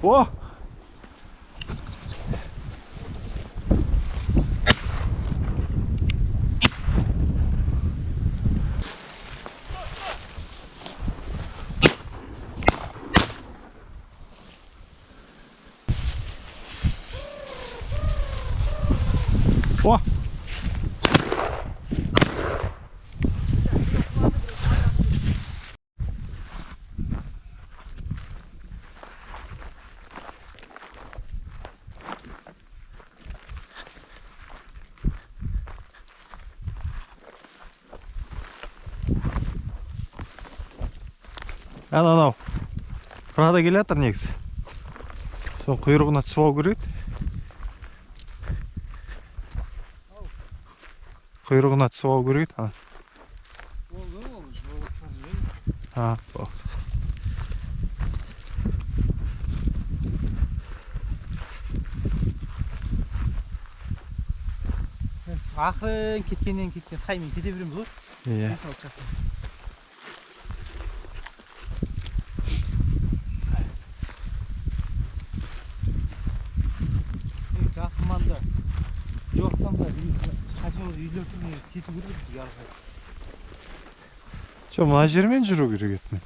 О! О! Анау Прада келе жатыр негізі. Сол құйрығына түсіп алу керек. Құйрығына түсіп алу керек. Болды. Ақырын кеткен саймен кете береміз ғой. Иә. Жақын манда жоқтан да қанша үйлердің кету керек бізге арқылы. Жоқ, мына жермен жүру керек еді.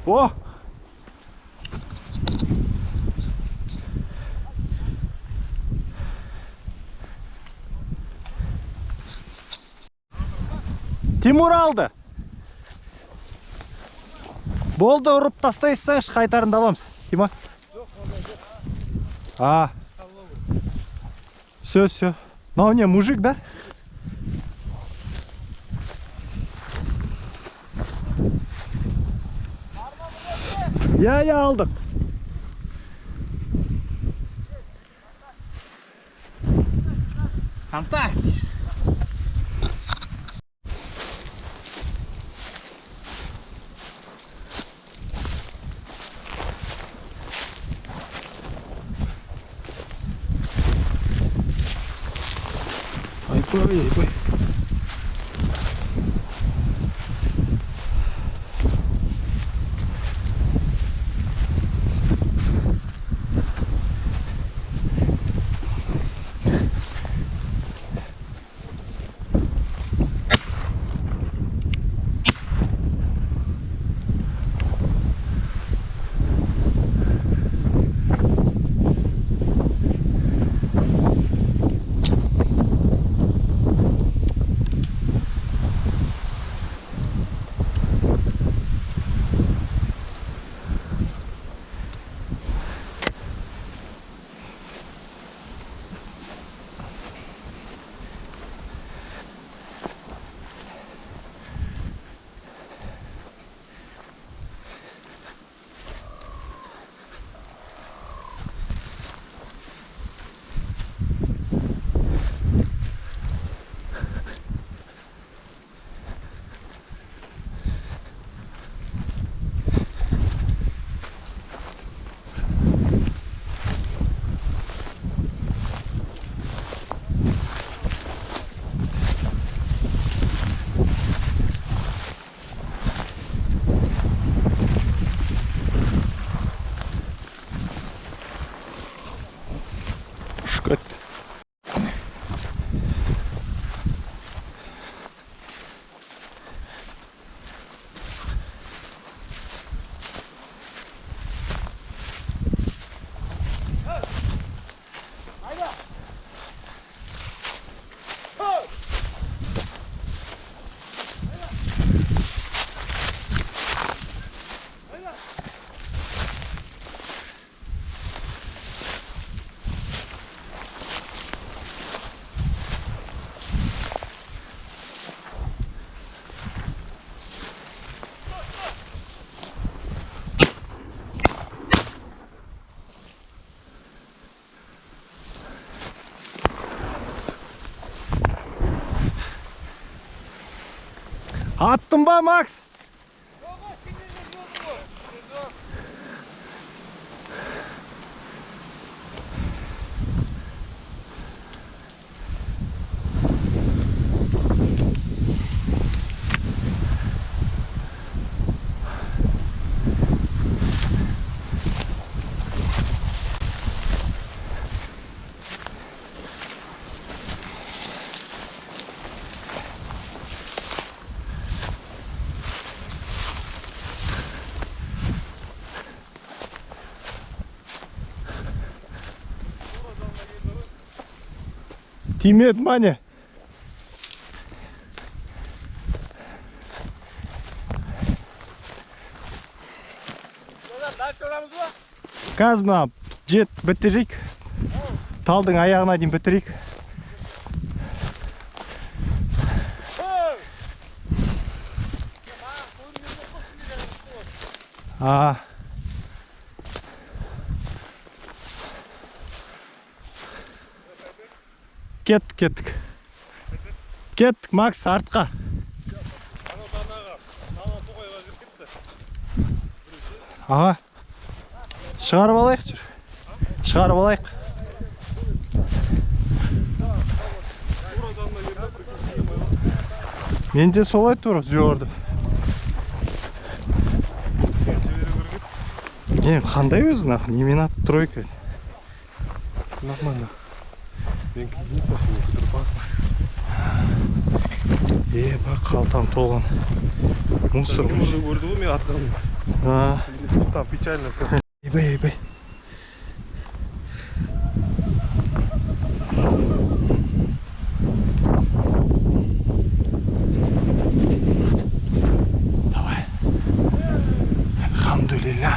О! Тимур алды. Болды, ұрып тастайсыз, қайтарында аламыз. Тима? Все. Ну, не, мужик, да? Я алдық. Контакт. Ой. Attın ba Max? Тимет мане. Қазір мына жет бітірейік. Талдың аяғына дейін бітірейік. Кеттік. Кеттік, Макс, артқа. Аға. Шығарып алайық жүр. Шығарып алайық. Мен де солай тұрып жорды. Қандай өзін ақ? Немен ат тройка? Нормально. Мен кредитті шыны күтіріп басын. Бақ, қалтам толған. Мусор. Уже көрді ғой мен атқаным. Там печально все. Ебай. Давай. Альхамдулилля.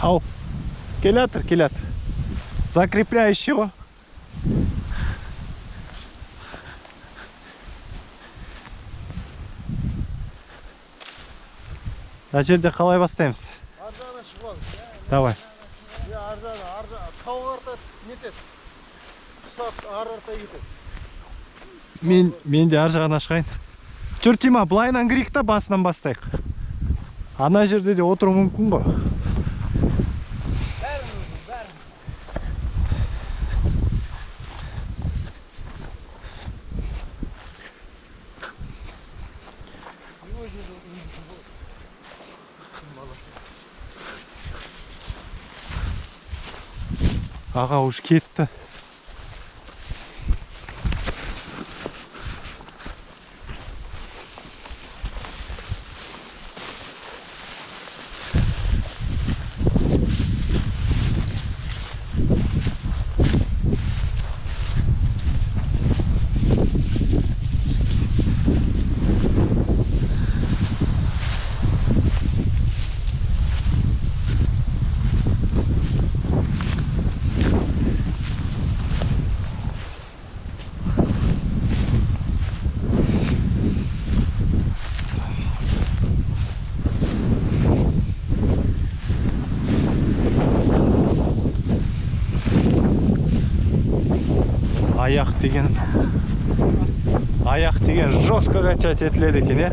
Ау, келятыр. Закрепляющий ғой. Мына жерде қалай бастаймыз? Аржағына шығып алып. Давай. Аржағына, тау арта нетеді. Құсап арта кетеді. Мен де аржағына шығайын. Жүр Тима, былайынан кірейік та басынан бастайық. Ана жерде де отыру мүмкін ғой. Аға уж кетті. аяқ деген жестко качать етіледі екен, е?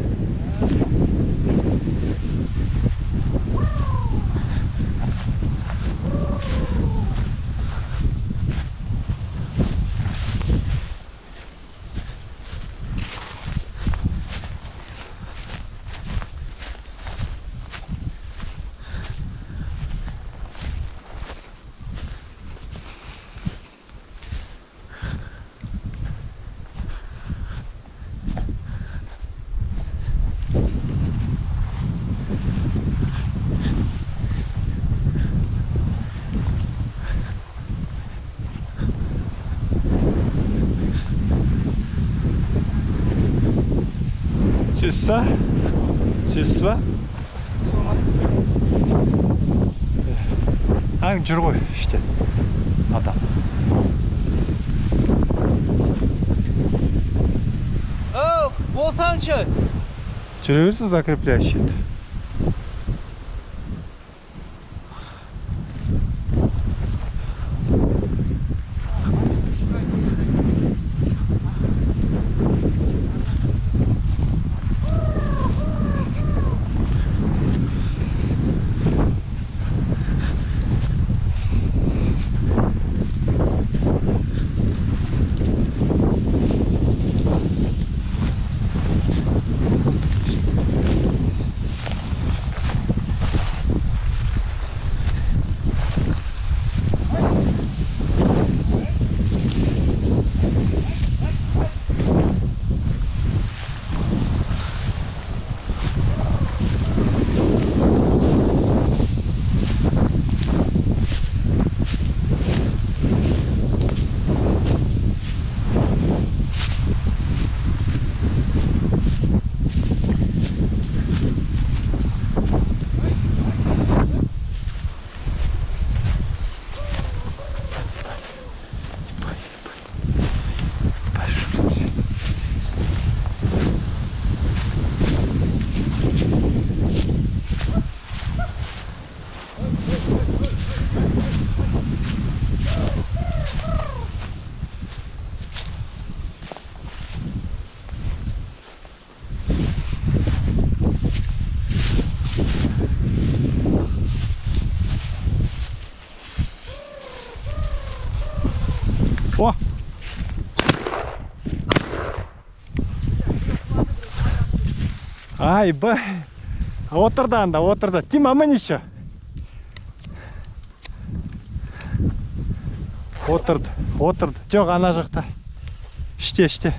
Сіз ба? Жүр ғой, іште адам. Болсаңшы. Жүре берсін, закрепляющий. О! Айбай! Отырды анда, отырды. Тима, мін еще? Отырды. Жоқ, ана жақта. Іште.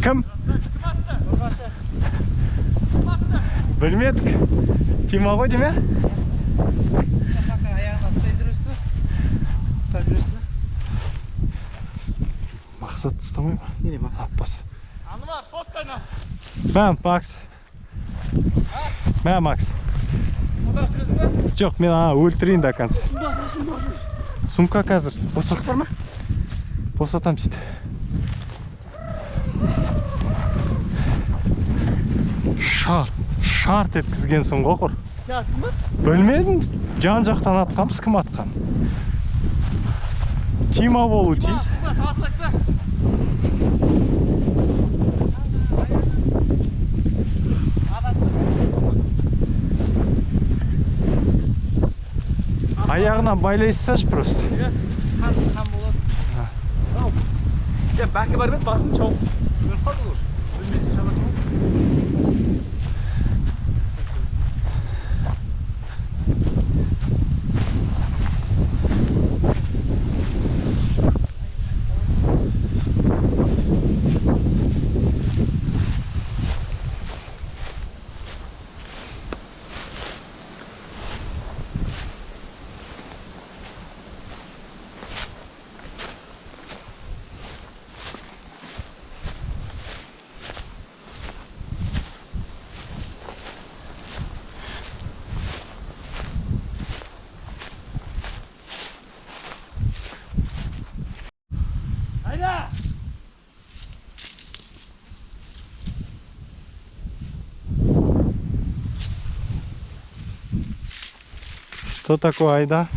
Кім? Білмедік. Тима ғой деме? Мақсат ұстамай ма? Нере Макс? Атпасы. Анымар, фоткайна. Макс. Макс. Жоқ, мен өлтірейін до конца. Сумка қазір. Босат бар ма? Босатам дейді. Шарт еткізгенсің ғой құр. Білмедім. Жан жақтан атқамыз, кім атқан? Тима болу тиіс. Аяғынан байлайсаш просто. Қан болады. Бәкі бар бет, басын чауып. Өліп қалды ғой. Өлмесін шабасың ғой. Что такое айда?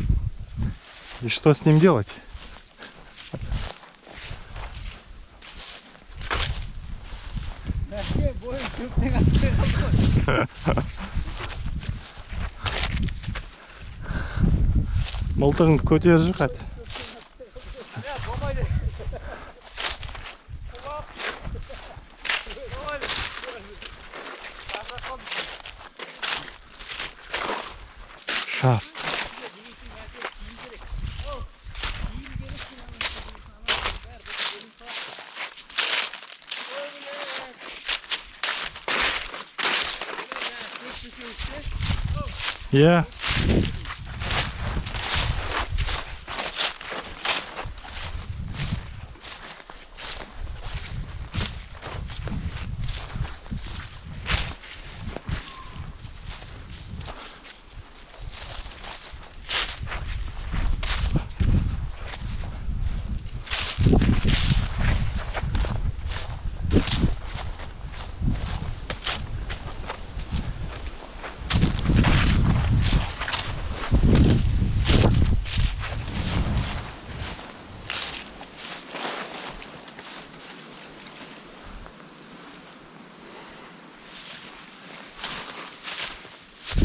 И что с ним делать? Мылтығыңды көтеріп жүр. Шаф. Yeah.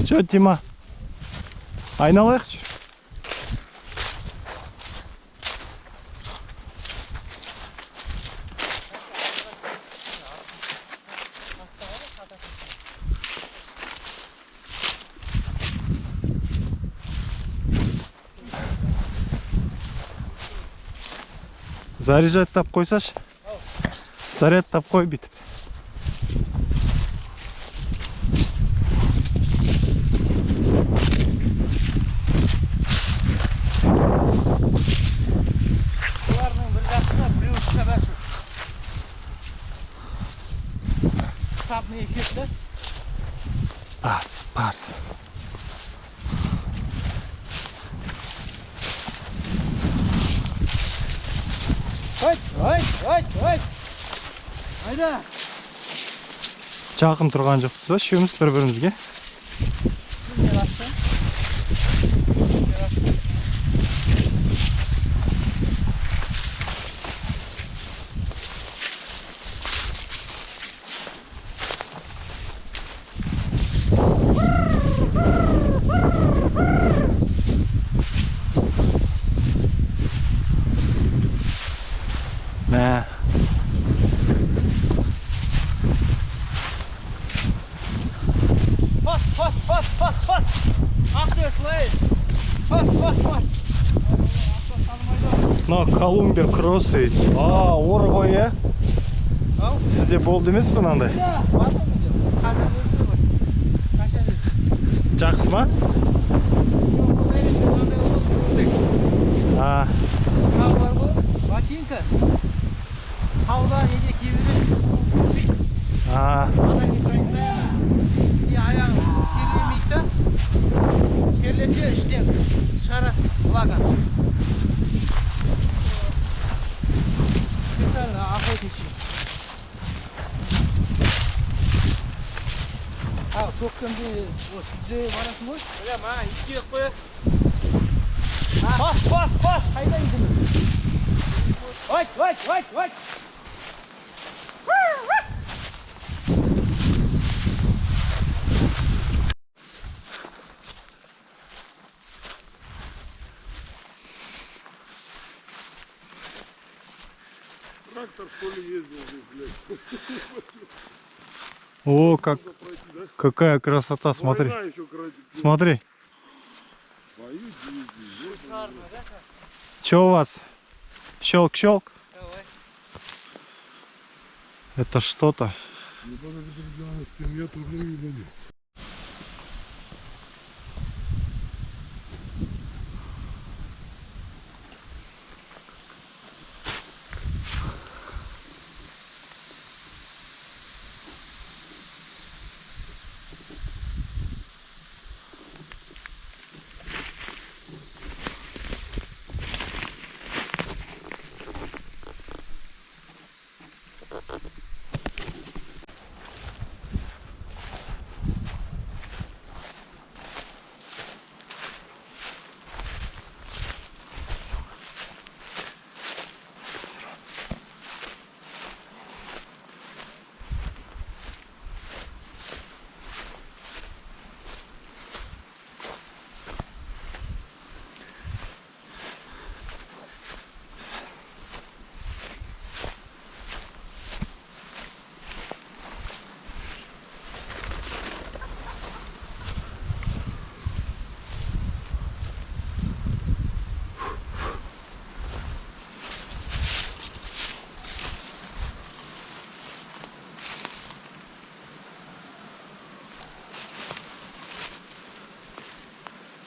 Чё, Тима? Айналайықшы. Заряжаттап қойсашы. Зарядтап қой бүйтіп. Спарс. Ой. Айда. Жақын тұрған жоқпыз ба? Үшеуміз бір-бірімізге. Мә. Pas. Ахтеслей. Pas. Мына Колумбия кроссы. Ор ғой, е? Сізде болды емес пе мынандай? Жақсы ма? Ботинка. Havla nece kibiri. Ana gitmekte. Bir ayağın kirliymişse. Kirletiyor işte. Dışarı bulakan. Güzel afiyet için. Çok kömdi. O sizde varası mı? Öyle mi ha? İki yok koyar. Bas. Hayda gidelim. Ой! Трактор что ли ездил здесь, блядь? О, какая красота, смотри. Война еще красит. Смотри. Что у вас? Щелк. Это что-то.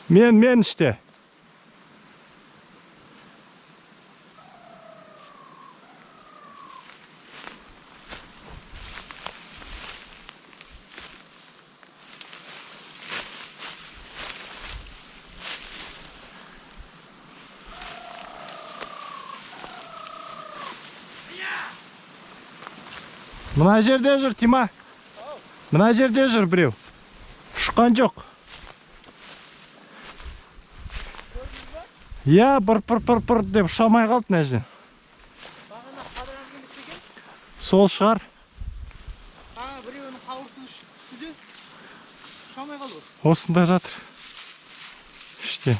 Мен іште. Мына жерде жүр, Тима. Мына жерде жүр біреу. Ұшқан жоқ. Я, бір деп ұшамай қалды мына жерден. Бағана қадыран келіп екен. Сол шығар. Біреуінің қауырсын үстіде ұшамай қалды. Осында жатыр. İşte.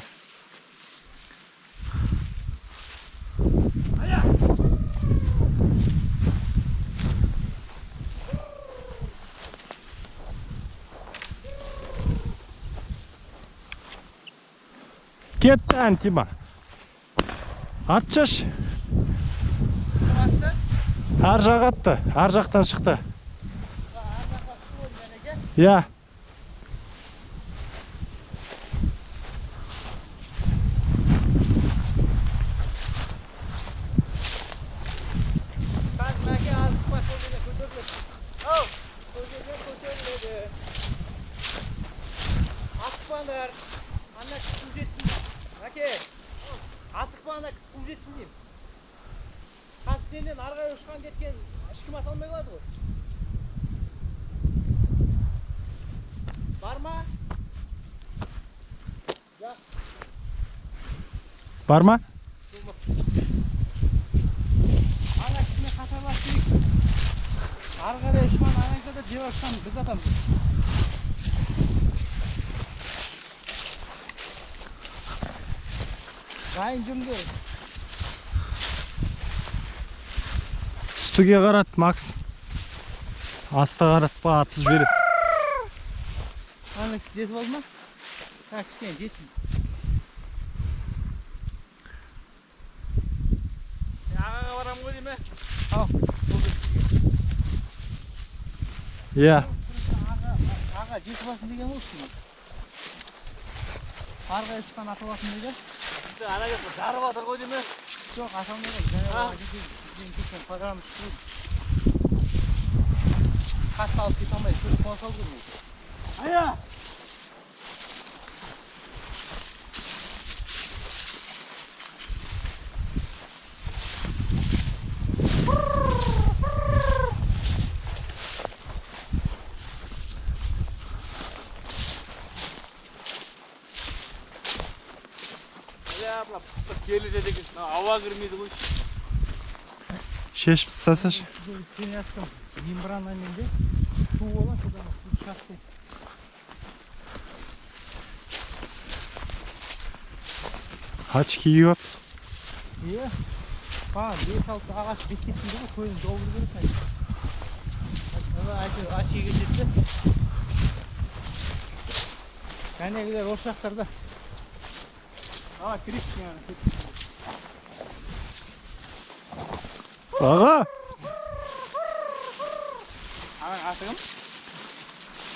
Кетті Антима. Атшаш. Ар жақ атты. Ар жақтан шықты. Я. Асықпаңдар. Ана кісі жетсін. Әке. Асықпаңдар, кісі жетсін деймін. Қазір сенен арғай ұшқан кеткен ешкім ата алмай қалады ғой. Бар ма? Бар ма? Ана кісімен қатарласып арғай ұшқан ағайда да жеп ұшқан біз атамыз. Дайын жүріңдер. Үстіге қарат, Макс. Асты қаратпа, атыз жібереді. Ана кісі жетіп алды ма? Кішкене жетсін. Ағаға барамын ғой дейме? Ау, Иә. аға жетіп алсын деген болсын. Арғай ұшқан ата алсын деген. Ана кісі жарып атыр ғой дейме? Жоқ, ата алмай ғой. Кейін кеткен программа шығып. Қатты алып кете алмай, көріп қуа салып көрмей. Ая! Келуде деген ауа кірмейді ғой. Шешіп тастасашы. Сен яттым. Мембранамен де су болады, содан су шығады. Очки киіп апсың. Иә. Бет-алты ағаш беккетінде ғой, көзін долдыру керек. Әйтеуір очиге жетті. Кәнегілер осы жақтарда. Кіресің яғын. Аға! Ағаң атығым?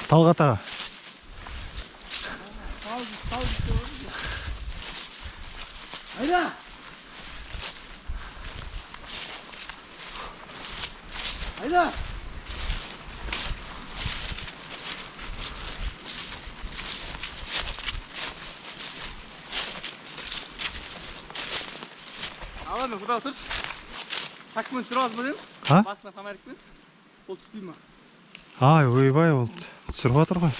Талғат аға. Сау жүзді. Айда! Айда! Аладың, құда тұрш. Такмен түсір алыз ба дейм? Басына тамарикпен. Ол түспей ма? Ай, ойбай, ол түсіріп атыр ғой.